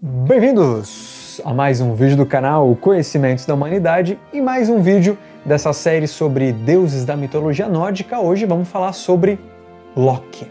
Bem-vindos a mais um vídeo do canal Conhecimentos da Humanidade e mais um vídeo dessa série sobre deuses da mitologia nórdica. Hoje vamos falar sobre Loki.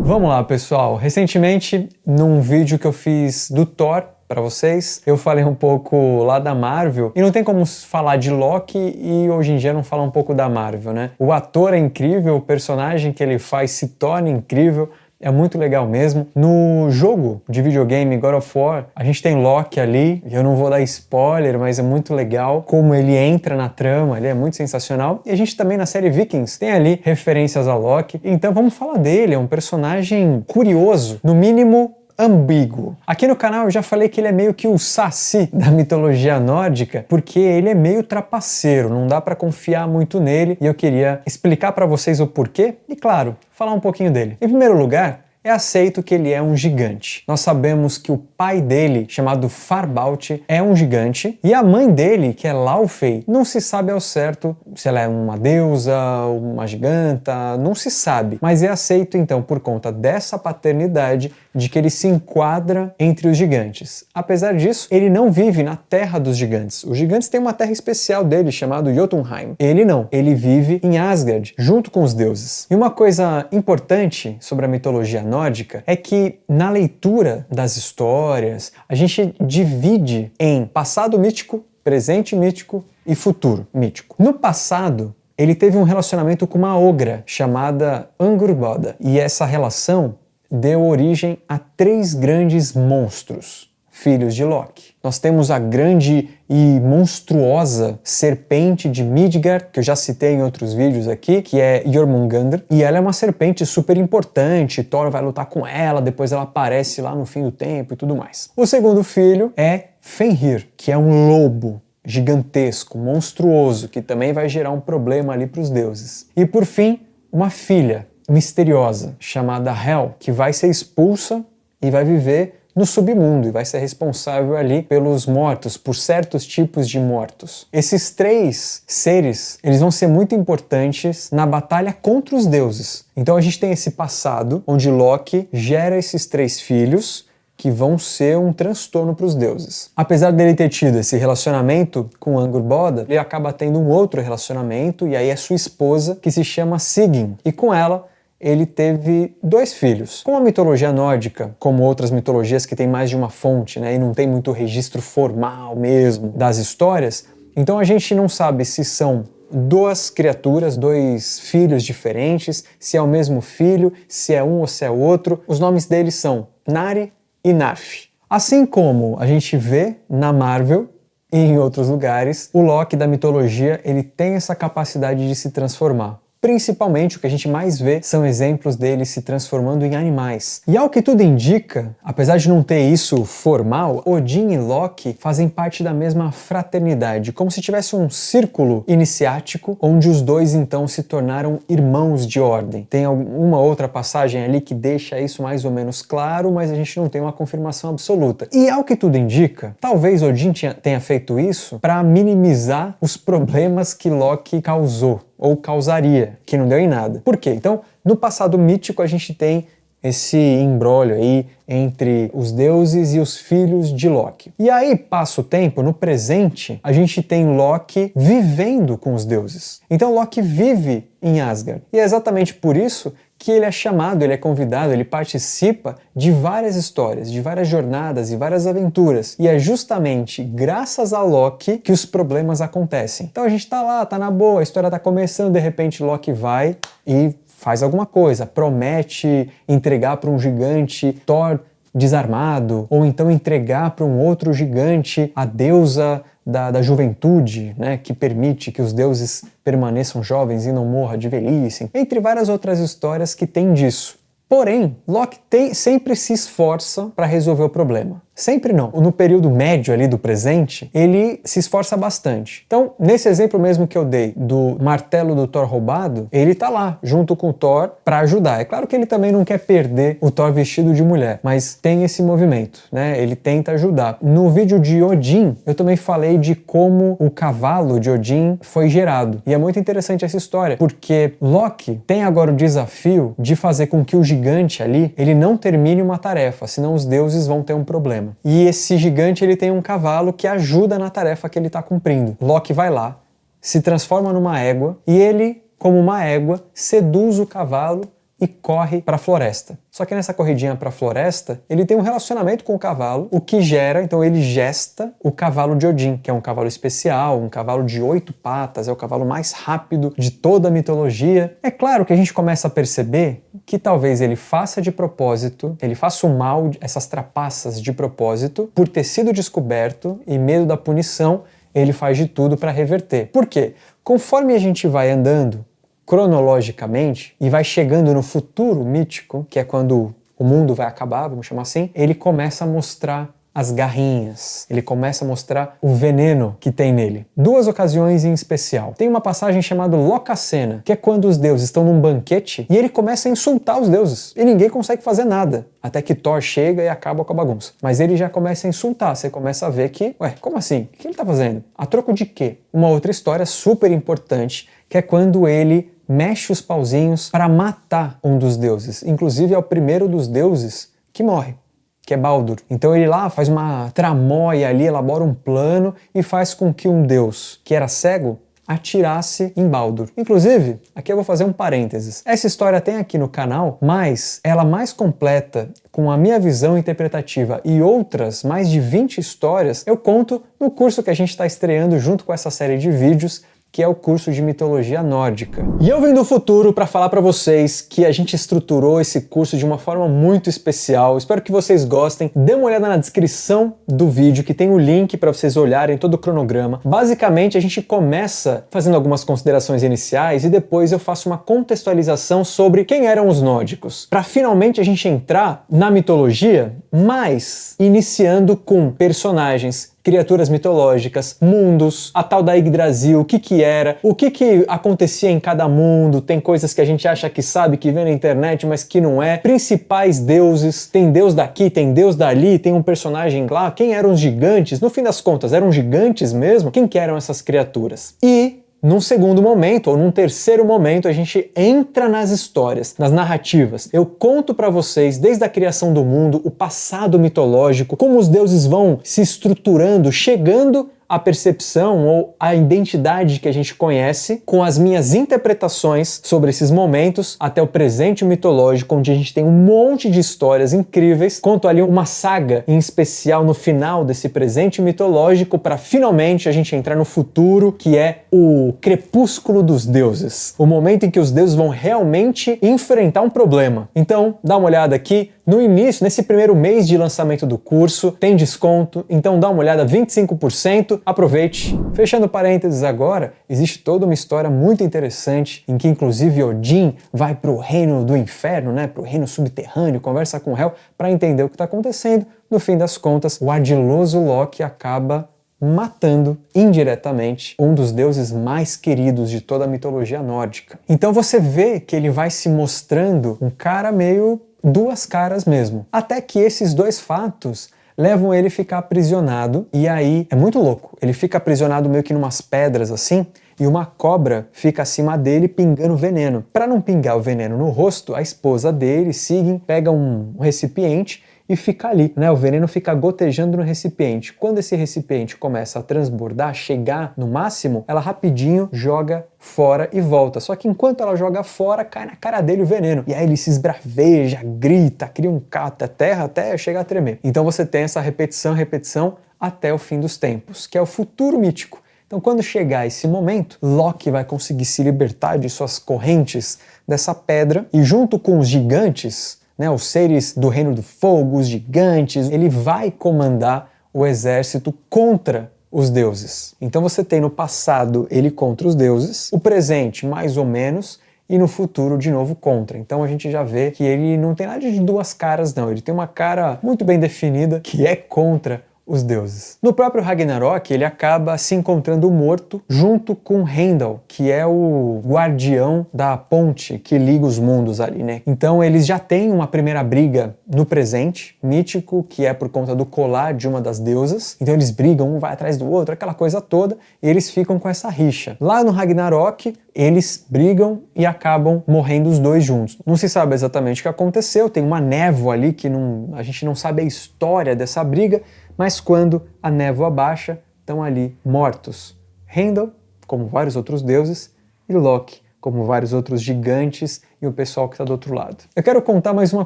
Vamos lá, pessoal. Recentemente, num vídeo que eu fiz do Thor para vocês, eu falei um pouco lá da Marvel, e não tem como falar de Loki e hoje em dia não falar um pouco da Marvel, né? O ator é incrível, o personagem que ele faz se torna incrível, é muito legal mesmo. No jogo de videogame God of War, a gente tem Loki ali, eu não vou dar spoiler, mas é muito legal como ele entra na trama, ele é muito sensacional. E a gente também na série Vikings tem ali referências a Loki, então vamos falar dele, é um personagem curioso, no mínimo ambíguo. Aqui no canal eu já falei que ele é meio que o Saci da mitologia nórdica, porque ele é meio trapaceiro, não dá pra confiar muito nele, e eu queria explicar pra vocês o porquê e, claro, falar um pouquinho dele. Em primeiro lugar, é aceito que ele é um gigante. Nós sabemos que o pai dele, chamado Farbauti, é um gigante, e a mãe dele, que é Laufey, não se sabe ao certo se ela é uma deusa, uma giganta, não se sabe. Mas é aceito, então, por conta dessa paternidade, de que ele se enquadra entre os gigantes. Apesar disso, ele não vive na terra dos gigantes. Os gigantes têm uma terra especial dele, chamado Jotunheim. Ele não. Ele vive em Asgard, junto com os deuses. E uma coisa importante sobre a mitologia nórdica é que, na leitura das histórias, a gente divide em passado mítico, presente mítico e futuro mítico. No passado, ele teve um relacionamento com uma ogra chamada Angrboda. E essa relação deu origem a 3 grandes monstros, filhos de Loki. Nós temos a grande e monstruosa serpente de Midgard, que eu já citei em outros vídeos aqui, que é Jormungandr, e ela é uma serpente super importante, Thor vai lutar com ela, depois ela aparece lá no fim do tempo e tudo mais. O segundo filho é Fenrir, que é um lobo gigantesco, monstruoso, que também vai gerar um problema ali para os deuses. E por fim, uma filha misteriosa chamada Hel, que vai ser expulsa e vai viver no submundo e vai ser responsável ali pelos mortos, por certos tipos de mortos. Esses 3 seres, eles vão ser muito importantes na batalha contra os deuses. Então a gente tem esse passado onde Loki gera esses 3 filhos que vão ser um transtorno para os deuses. Apesar dele ter tido esse relacionamento com Angrboda, ele acaba tendo um outro relacionamento, e aí é sua esposa, que se chama Sigyn, e com ela ele teve 2 filhos. Com a mitologia nórdica, como outras mitologias que tem mais de uma fonte, né, e não tem muito registro formal mesmo das histórias, então a gente não sabe se são 2 criaturas, 2 filhos diferentes, se é o mesmo filho, se é um ou se é outro. Os nomes deles são Nari e Narf. Assim como a gente vê na Marvel e em outros lugares, o Loki da mitologia, ele tem essa capacidade de se transformar. Principalmente o que a gente mais vê são exemplos dele se transformando em animais. E ao que tudo indica, apesar de não ter isso formal, Odin e Loki fazem parte da mesma fraternidade, como se tivesse um círculo iniciático onde os 2 então se tornaram irmãos de ordem. Tem uma outra passagem ali que deixa isso mais ou menos claro, mas a gente não tem uma confirmação absoluta. E ao que tudo indica, talvez Odin tenha feito isso para minimizar os problemas que Loki causou, ou causaria, que não deu em nada. Por quê? Então, no passado mítico a gente tem esse imbróglio aí entre os deuses e os filhos de Loki. E aí, passa o tempo, no presente, a gente tem Loki vivendo com os deuses. Então Loki vive em Asgard. E é exatamente por isso que ele é chamado, ele é convidado, ele participa de várias histórias, de várias jornadas e várias aventuras. E é justamente graças a Loki que os problemas acontecem. Então a gente tá lá, tá na boa, a história tá começando, de repente Loki vai e faz alguma coisa, promete entregar para um gigante Thor desarmado, ou então entregar para um outro gigante a deusa da juventude, né, que permite que os deuses permaneçam jovens e não morram de velhice, entre várias outras histórias que tem disso. Porém, Loki sempre se esforça para resolver o problema. Sempre não. No período médio ali do presente, ele se esforça bastante. Então, nesse exemplo mesmo que eu dei do martelo do Thor roubado, ele tá lá, junto com o Thor, para ajudar. É claro que ele também não quer perder o Thor vestido de mulher, mas tem esse movimento, né? Ele tenta ajudar. No vídeo de Odin, eu também falei de como o cavalo de Odin foi gerado. E é muito interessante essa história, porque Loki tem agora o desafio de fazer com que o gigante ali, ele não termine uma tarefa, senão os deuses vão ter um problema. E esse gigante, ele tem um cavalo que ajuda na tarefa que ele está cumprindo. Loki vai lá, se transforma numa égua e ele, como uma égua, seduz o cavalo e corre para a floresta. Só que nessa corridinha para a floresta, ele tem um relacionamento com o cavalo, o que gera, então ele gesta o cavalo de Odin, que é um cavalo especial, um cavalo de 8 patas, é o cavalo mais rápido de toda a mitologia. É claro que a gente começa a perceber que talvez ele faça de propósito, ele faça o mal, essas trapaças de propósito, por ter sido descoberto e medo da punição, ele faz de tudo para reverter. Por quê? Conforme a gente vai andando cronologicamente e vai chegando no futuro mítico, que é quando o mundo vai acabar, vamos chamar assim, ele começa a mostrar as garrinhas, ele começa a mostrar o veneno que tem nele. Duas ocasiões em especial. Tem uma passagem chamada Locacena, que é quando os deuses estão num banquete e ele começa a insultar os deuses e ninguém consegue fazer nada, até que Thor chega e acaba com a bagunça. Mas ele já começa a insultar, você começa a ver que, como assim? O que ele tá fazendo? A troco de quê? Uma outra história super importante, que é quando ele mexe os pauzinhos para matar um dos deuses. Inclusive é o primeiro dos deuses que morre, que é Baldur. Então ele lá faz uma tramóia ali, elabora um plano e faz com que um deus que era cego atirasse em Baldur. Inclusive, aqui eu vou fazer um parênteses. Essa história tem aqui no canal, mas ela mais completa, com a minha visão interpretativa e outras mais de 20 histórias, eu conto no curso que a gente está estreando junto com essa série de vídeos, que é o curso de mitologia nórdica. E eu vim do futuro para falar para vocês que a gente estruturou esse curso de uma forma muito especial. Espero que vocês gostem. Dê uma olhada na descrição do vídeo, que tem o link para vocês olharem todo o cronograma. Basicamente, a gente começa fazendo algumas considerações iniciais e depois eu faço uma contextualização sobre quem eram os nórdicos, para finalmente a gente entrar na mitologia, mas iniciando com personagens, criaturas mitológicas, mundos, a tal da Yggdrasil, o que era, o que acontecia em cada mundo, tem coisas que a gente acha que sabe, que vê na internet, mas que não é, principais deuses, tem deus daqui, tem deus dali, tem um personagem lá, quem eram os gigantes, no fim das contas, eram gigantes mesmo? Quem que eram essas criaturas? E num segundo momento, ou num terceiro momento, a gente entra nas histórias, nas narrativas. Eu conto para vocês, desde a criação do mundo, o passado mitológico, como os deuses vão se estruturando, chegando a percepção ou a identidade que a gente conhece, com as minhas interpretações sobre esses momentos até o presente mitológico, onde a gente tem um monte de histórias incríveis. Conto ali uma saga em especial no final desse presente mitológico para finalmente a gente entrar no futuro, que é o crepúsculo dos deuses, o momento em que os deuses vão realmente enfrentar um problema. Então, dá uma olhada aqui. No início, nesse primeiro mês de lançamento do curso, tem desconto, então dá uma olhada, 25%, aproveite. Fechando parênteses agora, existe toda uma história muito interessante, em que inclusive Odin vai para o reino do inferno, né, para o reino subterrâneo, conversa com Hel para entender o que está acontecendo. No fim das contas, o ardiloso Loki acaba matando indiretamente um dos deuses mais queridos de toda a mitologia nórdica. Então você vê que ele vai se mostrando um cara meio duas caras mesmo. Até que esses dois fatos levam ele a ficar aprisionado, e aí é muito louco. Ele fica aprisionado meio que numas pedras assim, e uma cobra fica acima dele pingando veneno. Para não pingar o veneno no rosto, a esposa dele, Sigyn, pega um recipiente e fica ali, né? O veneno fica gotejando no recipiente. Quando esse recipiente começa a transbordar, chegar no máximo, ela rapidinho joga fora e volta. Só que enquanto ela joga fora, cai na cara dele o veneno. E aí ele se esbraveja, grita, cria um cato, terra até chegar a tremer. Então você tem essa repetição até o fim dos tempos, que é o futuro mítico. Então quando chegar esse momento, Loki vai conseguir se libertar de suas correntes dessa pedra e junto com os gigantes, né, os seres do reino do fogo, os gigantes, ele vai comandar o exército contra os deuses. Então você tem no passado ele contra os deuses, o presente mais ou menos, e no futuro de novo contra. Então a gente já vê que ele não tem nada de duas caras não, ele tem uma cara muito bem definida que é contra os deuses. No próprio Ragnarok, ele acaba se encontrando morto junto com Heimdall, que é o guardião da ponte que liga os mundos ali, né? Então eles já têm uma primeira briga no presente, mítico, que é por conta do colar de uma das deusas. Então eles brigam, um vai atrás do outro, aquela coisa toda, e eles ficam com essa rixa. Lá no Ragnarok, eles brigam e acabam morrendo os dois juntos. Não se sabe exatamente o que aconteceu, tem uma névoa ali que a gente não sabe a história dessa briga, mas quando a névoa baixa, estão ali mortos. Heimdall, como vários outros deuses, e Loki, como vários outros gigantes e o pessoal que está do outro lado. Eu quero contar mais uma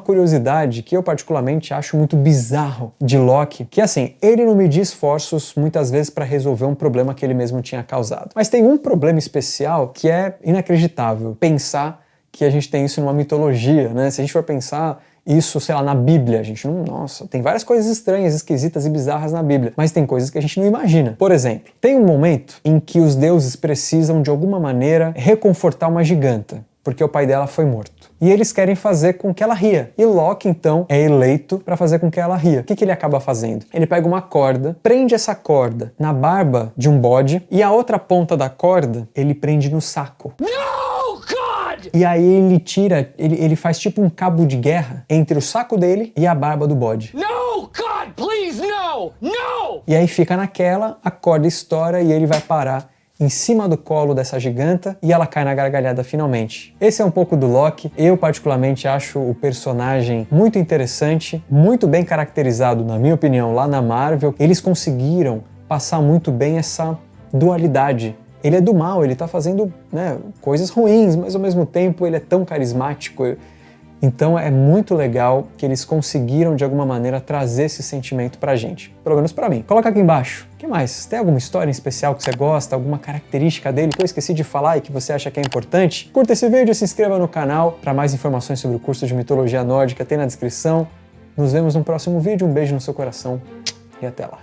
curiosidade que eu particularmente acho muito bizarro de Loki, que assim, ele não media esforços muitas vezes para resolver um problema que ele mesmo tinha causado. Mas tem um problema especial que é inacreditável, pensar que a gente tem isso numa mitologia, né? Se a gente for pensar isso, sei lá, na Bíblia, a gente não... Nossa, tem várias coisas estranhas, esquisitas e bizarras na Bíblia, mas tem coisas que a gente não imagina. Por exemplo, tem um momento em que os deuses precisam, de alguma maneira, reconfortar uma giganta, porque o pai dela foi morto. E eles querem fazer com que ela ria. E Loki, então, é eleito para fazer com que ela ria. O que ele acaba fazendo? Ele pega uma corda, prende essa corda na barba de um bode, e a outra ponta da corda ele prende no saco. E aí ele tira, ele faz tipo um cabo de guerra entre o saco dele e a barba do bode. No, God, please, no! No! E aí fica naquela, a corda estoura e ele vai parar em cima do colo dessa giganta e ela cai na gargalhada finalmente. Esse é um pouco do Loki. Eu particularmente acho o personagem muito interessante, muito bem caracterizado, na minha opinião, lá na Marvel. Eles conseguiram passar muito bem essa dualidade. Ele é do mal, ele tá fazendo, né, coisas ruins, mas ao mesmo tempo ele é tão carismático. Então é muito legal que eles conseguiram de alguma maneira trazer esse sentimento pra gente, pelo menos pra mim. Coloca aqui embaixo. O que mais? Tem alguma história em especial que você gosta, alguma característica dele que eu esqueci de falar e que você acha que é importante? Curta esse vídeo, se inscreva no canal. Para mais informações sobre o curso de mitologia nórdica tem na descrição. Nos vemos no próximo vídeo. Um beijo no seu coração e até lá.